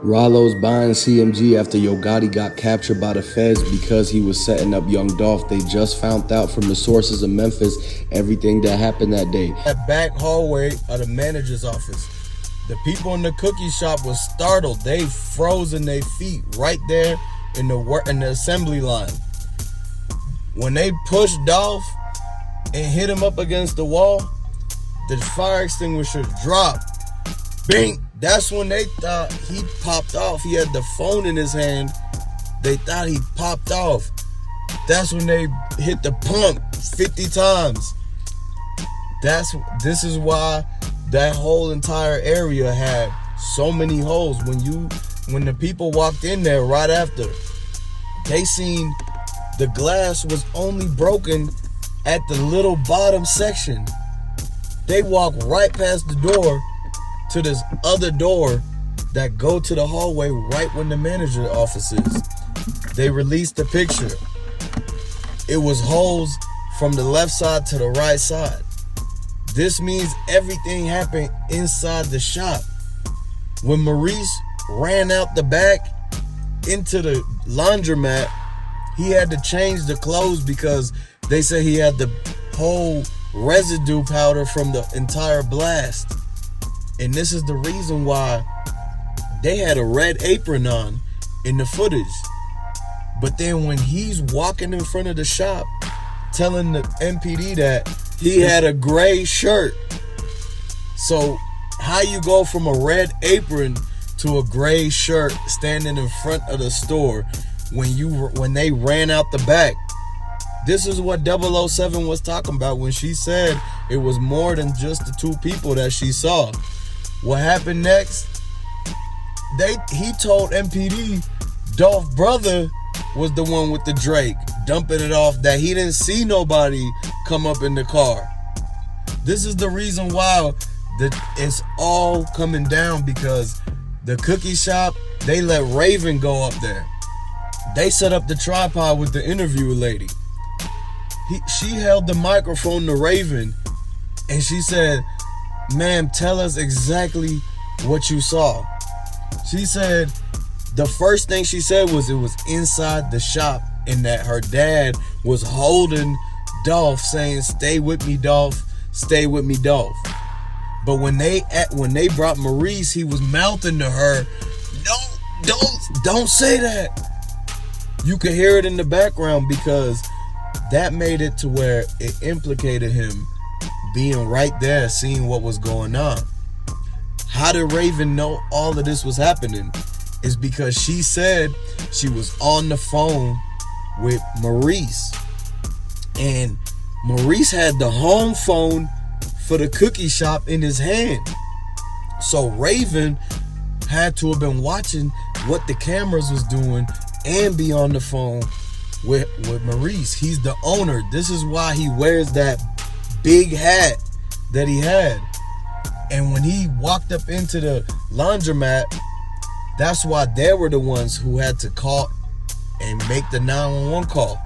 Ralo's buying CMG after Gotti got captured by the feds because he was setting up Young Dolph. They just found out from the sources of Memphis everything that happened that day. That back hallway of the manager's office, the people in the cookie shop was startled. They froze in their feet right there in the assembly line. When they pushed Dolph and hit him up against the wall, the fire extinguisher dropped. Bing! That's when they thought he popped off. He had the phone in his hand. They thought he popped off. That's when they hit the pump 50 times. This is why that whole entire area had so many holes. When the people walked in there right after, they seen the glass was only broken at the little bottom section. They walked right past the door to this other door that go to the hallway right when the manager office is. They released the picture. It was holes from the left side to the right side. This means everything happened inside the shop. When Maurice ran out the back into the laundromat, he had to change the clothes because they said he had the whole residue powder from the entire blast. And this is the reason why they had a red apron on in the footage. But then when he's walking in front of the shop telling the MPD that he had a gray shirt. So how you go from a red apron to a gray shirt standing in front of the store when they ran out the back? This is what 007 was talking about when she said it was more than just the two people that she saw. What happened next? He told MPD Dolph's brother was the one with the Drake, dumping it off, that he didn't see nobody come up in the car. This is the reason why it's all coming down, because the cookie shop, they let Raven go up there. They set up the tripod with the interviewer lady. She held the microphone to Raven and she said, "Ma'am, tell us exactly what you saw." She said, the first thing she said was it was inside the shop and that her dad was holding Dolph saying, "Stay with me, Dolph, stay with me, Dolph." But when they brought Maurice, he was mouthing to her, don't say that." You could hear it in the background because that made it to where it implicated him being right there, seeing what was going on. How did Raven know all of this was happening? Is because she said she was on the phone with Maurice. And Maurice had the home phone for the cookie shop in his hand. So Raven had to have been watching what the cameras was doing and be on the phone with Maurice. He's the owner. This is why he wears that big hat that he had. And when he walked up into the laundromat, that's why they were the ones who had to call and make the 911 call.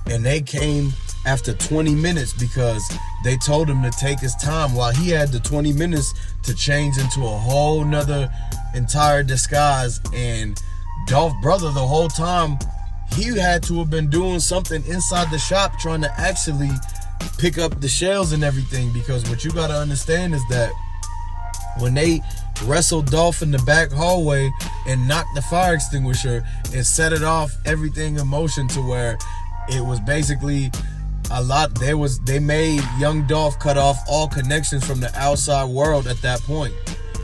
And they came after 20 minutes because they told him to take his time, while he had the 20 minutes to change into a whole nother entire disguise. And Dolph's brother, the whole time, he had to have been doing something inside the shop trying to actually pick up the shells and everything, because what you got to understand is that when they wrestled Dolph in the back hallway and knocked the fire extinguisher and set it off, everything in motion to where it was basically they made Young Dolph cut off all connections from the outside world at that point.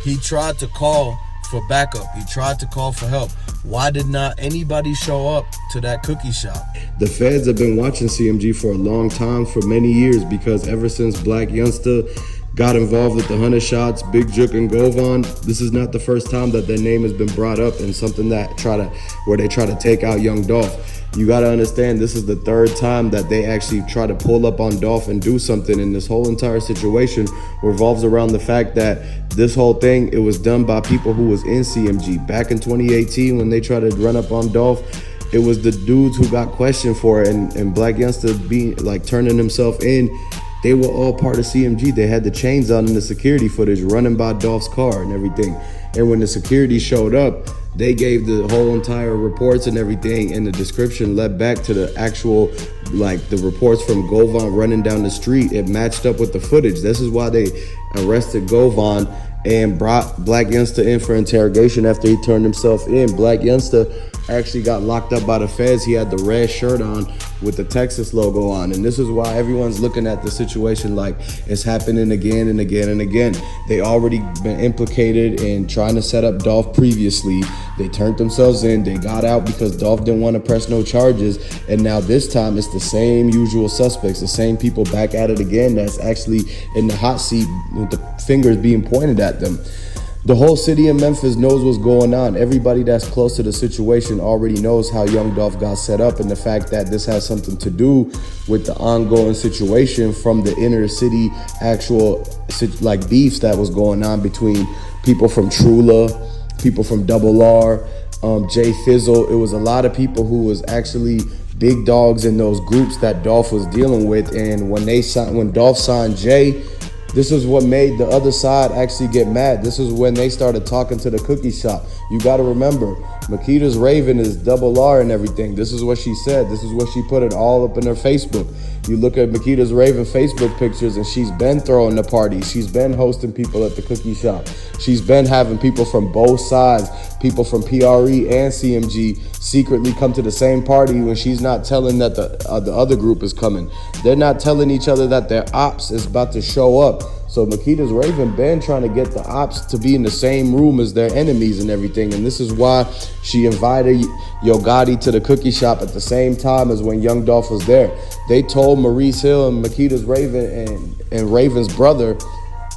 He tried to call for backup. He tried to call for help. Why did not anybody show up to that cookie shop? The feds have been watching CMG for a long time, for many years, because ever since Black Youngster got involved with the 100 shots, Big Jook and Govan, this is not the first time that their name has been brought up in something where they try to take out Young Dolph. You got to understand, this is the third time that they actually try to pull up on Dolph and do something, and this whole entire situation revolves around the fact that this whole thing, it was done by people who was in CMG. Back in 2018, when they tried to run up on Dolph, it was the dudes who got questioned for it, and Black Youngster being like turning himself in. They were all part of CMG. They had the chains on in the security footage, running by Dolph's car and everything. And when the security showed up, they gave the whole entire reports and everything, and the description led back to the actual, like the reports from Govan running down the street. It matched up with the footage. This is why they arrested Govan and brought Black Youngster in for interrogation after he turned himself in. Black Youngster actually got locked up by the feds. He had the red shirt on with the Texas logo on. And this is why everyone's looking at the situation like it's happening again and again and again. They already been implicated in trying to set up Dolph previously. They turned themselves in. They got out because Dolph didn't want to press no charges. And now this time it's the same usual suspects, the same people back at it again that's actually in the hot seat with the fingers being pointed at them. The whole city of Memphis knows what's going on. Everybody that's close to the situation already knows how Young Dolph got set up, and the fact that this has something to do with the ongoing situation from the inner city actual like beefs that was going on between people from Trula, people from Double R, Jay Fizzle. It was a lot of people who was actually big dogs in those groups that Dolph was dealing with. And when Dolph signed Jay, this is what made the other side actually get mad. This is when they started talking to the cookie shop. You got to remember, Makita's Raven is Double R and everything. This is what she said. This is what she put it all up in her Facebook. You look at Makita's Raven Facebook pictures, and she's been throwing the parties. She's been hosting people at the cookie shop. She's been having people from both sides, people from PRE and CMG, secretly come to the same party when she's not telling that the other group is coming. They're not telling each other that their ops is about to show up. So Makita's Raven been trying to get the ops to be in the same room as their enemies and everything. And this is why she invited Yogotti to the cookie shop at the same time as when Young Dolph was there. They told Maurice Hill and Makita's Raven and Raven's brother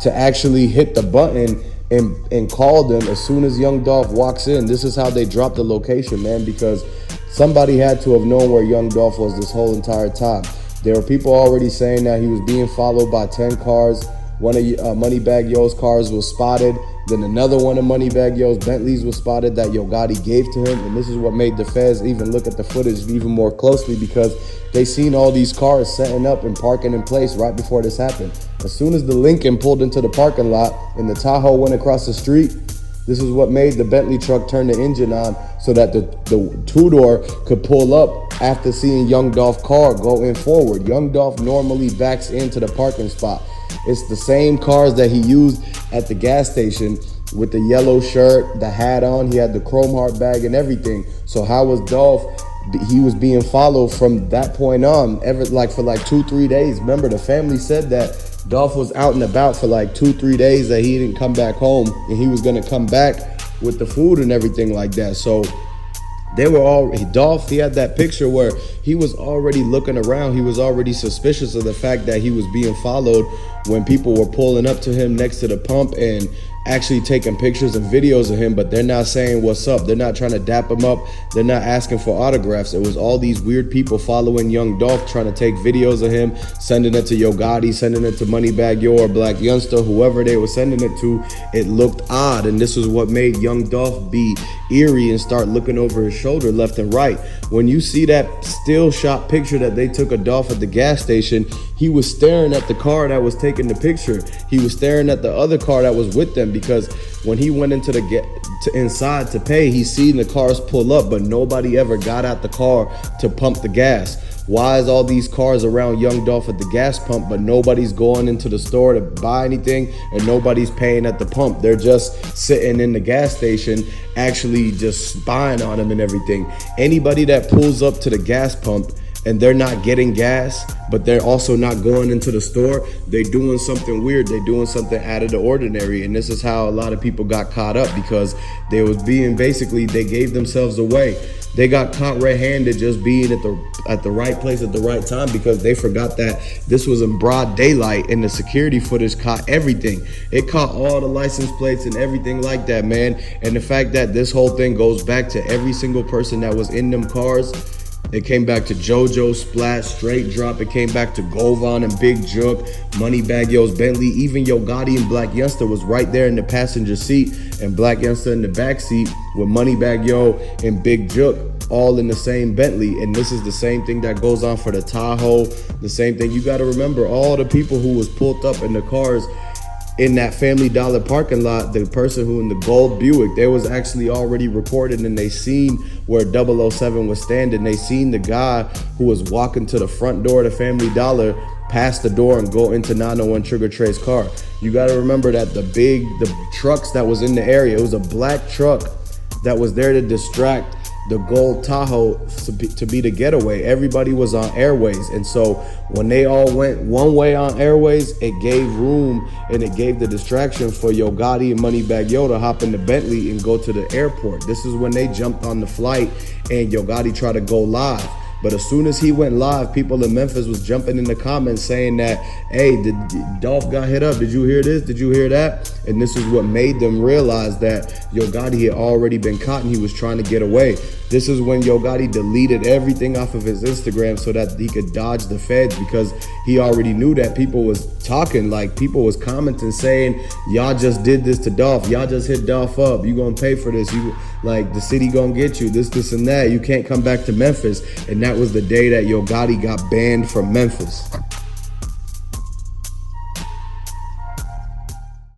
to actually hit the button and call them as soon as Young Dolph walks in. This is how they dropped the location, man, because somebody had to have known where Young Dolph was this whole entire time. There were people already saying that he was being followed by 10 cars. One of Moneybagg Yo's cars was spotted. Then another one of Moneybagg Yo's Bentleys was spotted that Yo Gotti gave to him. And this is what made the feds even look at the footage even more closely, because they seen all these cars setting up and parking in place right before this happened. As soon as the Lincoln pulled into the parking lot and the Tahoe went across the street, this is what made the Bentley truck turn the engine on so that the two-door could pull up after seeing Young Dolph's car go in forward. Young Dolph normally backs into the parking spot. It's the same cars that he used at the gas station with the yellow shirt, the hat on. He had the chrome heart bag and everything. So how was Dolph? He was being followed from that point on, for 2-3 days. Remember, the family said that Dolph was out and about for 2-3 days, that he didn't come back home, and he was gonna come back with the food and everything like that. So they were all, Dolph, he had that picture where he was already looking around. He was already suspicious of the fact that he was being followed when people were pulling up to him next to the pump and actually taking pictures and videos of him, but they're not saying what's up. They're not trying to dap him up. They're not asking for autographs. It was all these weird people following Young Dolph, trying to take videos of him, sending it to Yo Gotti, sending it to Moneybagg Yo or Black Youngster, whoever they were sending it to. It looked odd, and this is what made Young Dolph be eerie and start looking over his shoulder left and right. When you see that still shot picture that they took of Dolph at the gas station, he was staring at the car that was taking the picture. He was staring at the other car that was with them, because when he went into inside to pay, he seen the cars pull up, but nobody ever got out the car to pump the gas. Why is all these cars around Young Dolph at the gas pump, but nobody's going into the store to buy anything and nobody's paying at the pump? They're just sitting in the gas station, actually just spying on him and everything. Anybody that pulls up to the gas pump and they're not getting gas, but they're also not going into the store, they're doing something weird. They're doing something out of the ordinary. And this is how a lot of people got caught up, because they was being, basically, they gave themselves away. They got caught red-handed just being at the right place at the right time, because they forgot that this was in broad daylight and the security footage caught everything. It caught all the license plates and everything like that, man. And the fact that this whole thing goes back to every single person that was in them cars. It came back to JoJo, Splash, Straight Drop. It came back to Govan and Big Jook, Moneybagg Yo's Bentley. Even Yo Gotti and Black Youngster was right there in the passenger seat, and Black Youngster in the back seat with Moneybagg Yo and Big Jook all in the same Bentley. And this is the same thing that goes on for the Tahoe. The same thing. You got to remember, all the people who was pulled up in the cars in that Family Dollar parking lot, the person who in the gold Buick, they was actually already recorded, and they seen where 007 was standing. They seen the guy who was walking to the front door of the Family Dollar, past the door and go into 901 Trigger Trey's car. You got to remember that the trucks that was in the area, it was a black truck that was there to distract the gold Tahoe to be the getaway. Everybody was on Airways, and so when they all went one way on Airways, it gave room and it gave the distraction for Yo Gotti and Moneybagg Yo to hop in the Bentley and go to the airport. This is when they jumped on the flight and Yo Gotti tried to go live. But as soon as he went live, people in Memphis was jumping in the comments saying that, hey, Dolph got hit up. Did you hear this? Did you hear that? And this is what made them realize that Yo Gotti had already been caught and he was trying to get away. This is when Yo Gotti deleted everything off of his Instagram so that he could dodge the feds, because he already knew that people was talking, like people was commenting saying, y'all just did this to Dolph. Y'all just hit Dolph up. You gonna pay for this. You like the city gonna get you, this and that. You can't come back to Memphis. And that was the day that Yo Gotti got banned from Memphis.